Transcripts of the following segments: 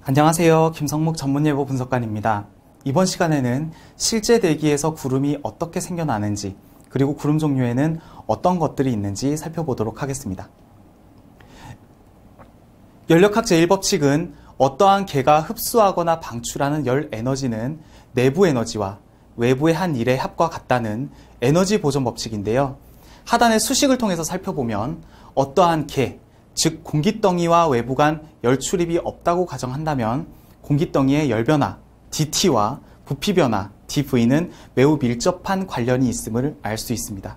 안녕하세요. 김성묵 전문예보 분석관입니다. 이번 시간에는 실제 대기에서 구름이 어떻게 생겨나는지, 그리고 구름 종류에는 어떤 것들이 있는지 살펴보도록 하겠습니다. 열역학 제1법칙은 어떠한 개가 흡수하거나 방출하는 열 에너지는 내부 에너지와 외부의 한 일의 합과 같다는 에너지 보존 법칙인데요. 하단의 수식을 통해서 살펴보면 어떠한 개, 즉 공기덩이와 외부 간 열 출입이 없다고 가정한다면 공기덩이의 열 변화, dT와 부피 변화, dV는 매우 밀접한 관련이 있음을 알 수 있습니다.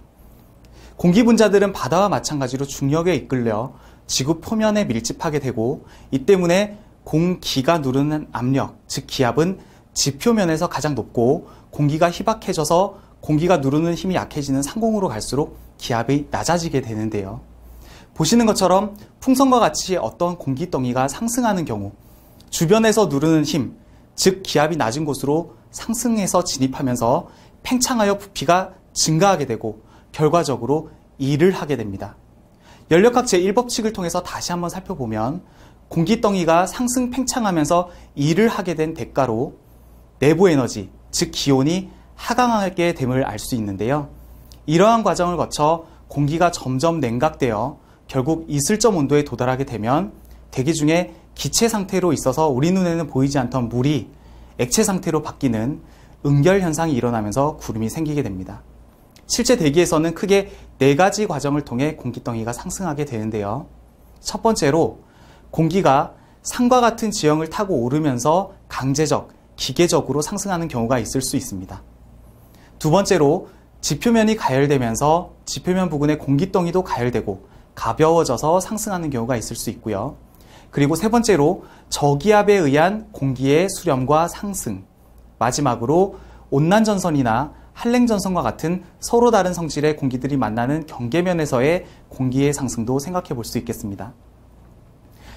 공기 분자들은 바다와 마찬가지로 중력에 이끌려 지구 표면에 밀집하게 되고, 이 때문에 공기가 누르는 압력, 즉 기압은 지표면에서 가장 높고, 공기가 희박해져서 공기가 누르는 힘이 약해지는 상공으로 갈수록 기압이 낮아지게 되는데요. 보시는 것처럼 풍선과 같이 어떤 공기덩이가 상승하는 경우 주변에서 누르는 힘, 즉 기압이 낮은 곳으로 상승해서 진입하면서 팽창하여 부피가 증가하게 되고 결과적으로 일을 하게 됩니다. 열역학 제1법칙을 통해서 다시 한번 살펴보면 공기덩이가 상승 팽창하면서 일을 하게 된 대가로 내부 에너지, 즉 기온이 하강하게 됨을 알 수 있는데요. 이러한 과정을 거쳐 공기가 점점 냉각되어 결국 이슬점 온도에 도달하게 되면 대기 중에 기체 상태로 있어서 우리 눈에는 보이지 않던 물이 액체 상태로 바뀌는 응결 현상이 일어나면서 구름이 생기게 됩니다. 실제 대기에서는 크게 4가지 과정을 통해 공기덩이가 상승하게 되는데요. 첫 번째로 공기가 산과 같은 지형을 타고 오르면서 강제적, 기계적으로 상승하는 경우가 있을 수 있습니다. 두 번째로 지표면이 가열되면서 지표면 부근의 공기덩이도 가열되고 가벼워져서 상승하는 경우가 있을 수 있고요. 그리고 세 번째로 저기압에 의한 공기의 수렴과 상승, 마지막으로 온난전선이나 한랭전선과 같은 서로 다른 성질의 공기들이 만나는 경계면에서의 공기의 상승도 생각해 볼 수 있겠습니다.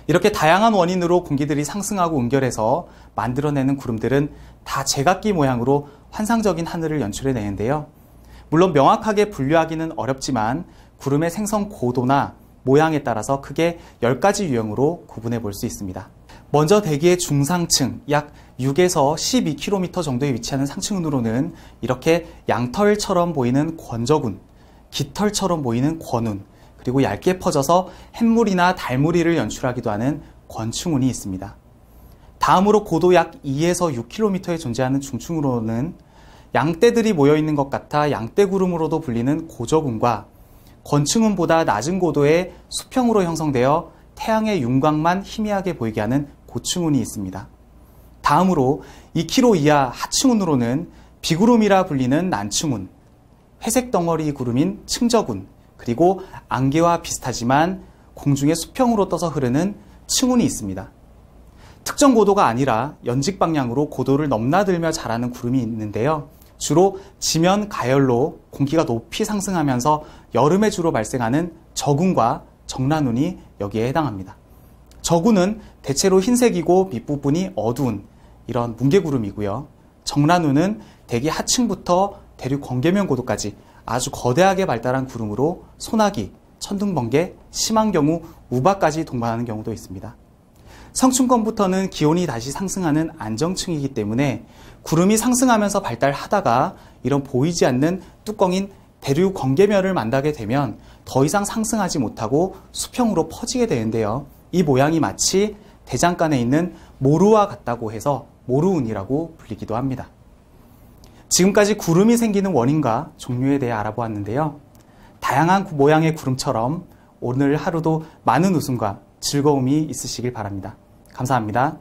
이렇게 다양한 원인으로 공기들이 상승하고 응결해서 만들어내는 구름들은 다 제각기 모양으로 환상적인 하늘을 연출해내는데요. 물론 명확하게 분류하기는 어렵지만 구름의 생성 고도나 모양에 따라서 크게 10가지 유형으로 구분해 볼 수 있습니다. 먼저 대기의 중상층, 약 6에서 12km 정도에 위치하는 상층으로는 이렇게 양털처럼 보이는 권저군, 깃털처럼 보이는 권운, 그리고 얇게 퍼져서 햇물이나 달무리를 연출하기도 하는 권충운이 있습니다. 다음으로 고도 약 2에서 6km에 존재하는 중층으로는 양떼들이 모여있는 것 같아 양떼구름으로도 불리는 고저군과 권층운보다 낮은 고도의 수평으로 형성되어 태양의 윤곽만 희미하게 보이게 하는 고층운이 있습니다. 다음으로 2km 이하 하층운으로는 비구름이라 불리는 난층운, 회색 덩어리 구름인 층저군, 그리고 안개와 비슷하지만 공중에 수평으로 떠서 흐르는 층운이 있습니다. 특정 고도가 아니라 연직 방향으로 고도를 넘나들며 자라는 구름이 있는데요. 주로 지면 가열로 공기가 높이 상승하면서 여름에 주로 발생하는 저군과 정란운이 여기에 해당합니다. 저군은 대체로 흰색이고 밑부분이 어두운 이런 뭉게구름이고요. 정란운은 대기 하층부터 대륙 경계면 고도까지 아주 거대하게 발달한 구름으로 소나기, 천둥번개, 심한 경우 우박까지 동반하는 경우도 있습니다. 성층권부터는 기온이 다시 상승하는 안정층이기 때문에 구름이 상승하면서 발달하다가 이런 보이지 않는 뚜껑인 대륙 경계면을 만나게 되면 더 이상 상승하지 못하고 수평으로 퍼지게 되는데요. 이 모양이 마치 대장간에 있는 모루와 같다고 해서 모루운이라고 불리기도 합니다. 지금까지 구름이 생기는 원인과 종류에 대해 알아보았는데요. 다양한 모양의 구름처럼 오늘 하루도 많은 웃음과 즐거움이 있으시길 바랍니다. 감사합니다.